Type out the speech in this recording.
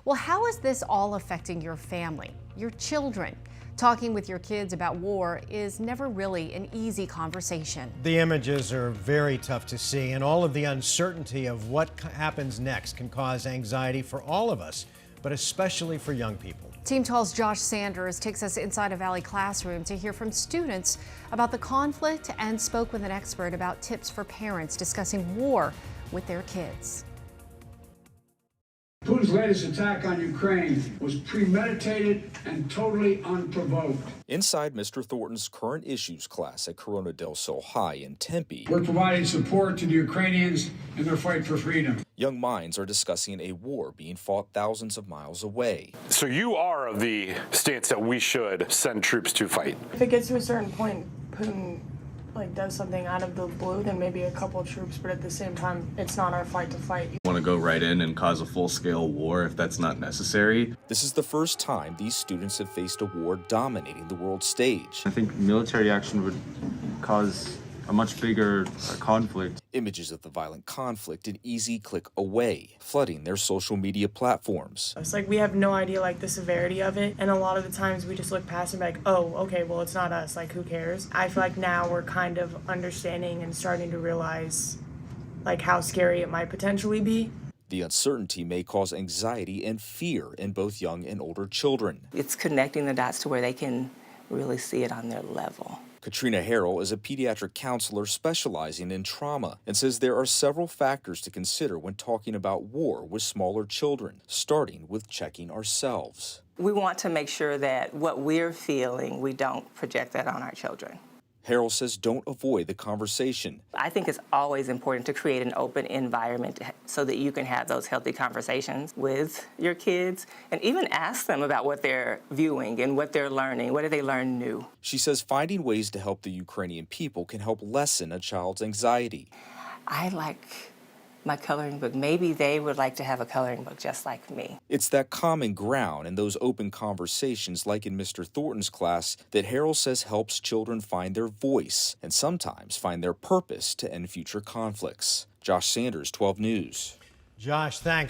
Well, how is this all affecting your family, your children? Talking with your kids about war is never really an easy conversation. The images are very tough to see, and all of the uncertainty of what happens next can cause anxiety for all of us, but especially for young people. Team 12's Josh Sanders takes us inside a Valley classroom to hear from students about the conflict and spoke with an expert about tips for parents discussing war with their kids. Putin's latest attack on Ukraine was premeditated and totally unprovoked. Inside Mr. Thornton's current issues class at Corona del Sol High in Tempe, We're providing support to the Ukrainians in their fight for freedom. young minds are discussing a war being fought thousands of miles away. So you are of the stance that we should send troops to fight? If it gets to a certain point, Putin does something out of the blue, then maybe a couple of troops, but at the same time, it's not our fight to fight. Want to go right in and cause a full-scale war if that's not necessary. This is the first time these students have faced a war dominating the world stage. I think military action would cause a much bigger conflict. Images of the violent conflict an easy click away, flooding their social media platforms. It's like we have no idea the severity of it, and a lot of the times we just look past and be like, oh, okay, well, it's not us, who cares? I feel like now we're kind of understanding and starting to realize how scary it might potentially be. The uncertainty may cause anxiety and fear in both young and older children. It's connecting the dots to where they can really see it on their level. Katrina Harrell is a pediatric counselor specializing in trauma and says there are several factors to consider when talking about war with smaller children, starting with checking ourselves. We want to make sure that what we're feeling, we don't project that on our children. Harrell says don't avoid the conversation. I think it's always important to create an open environment so that you can have those healthy conversations with your kids and even ask them about what they're viewing and what they're learning. What do they learn new? She says finding ways to help the Ukrainian people can help lessen a child's anxiety. I like my coloring book. Maybe they would like to have a coloring book just like me. It's that common ground and those open conversations like in Mr. Thornton's class that Harrell says helps children find their voice and sometimes find their purpose to end future conflicts. Josh Sanders, 12 News. Josh, thanks.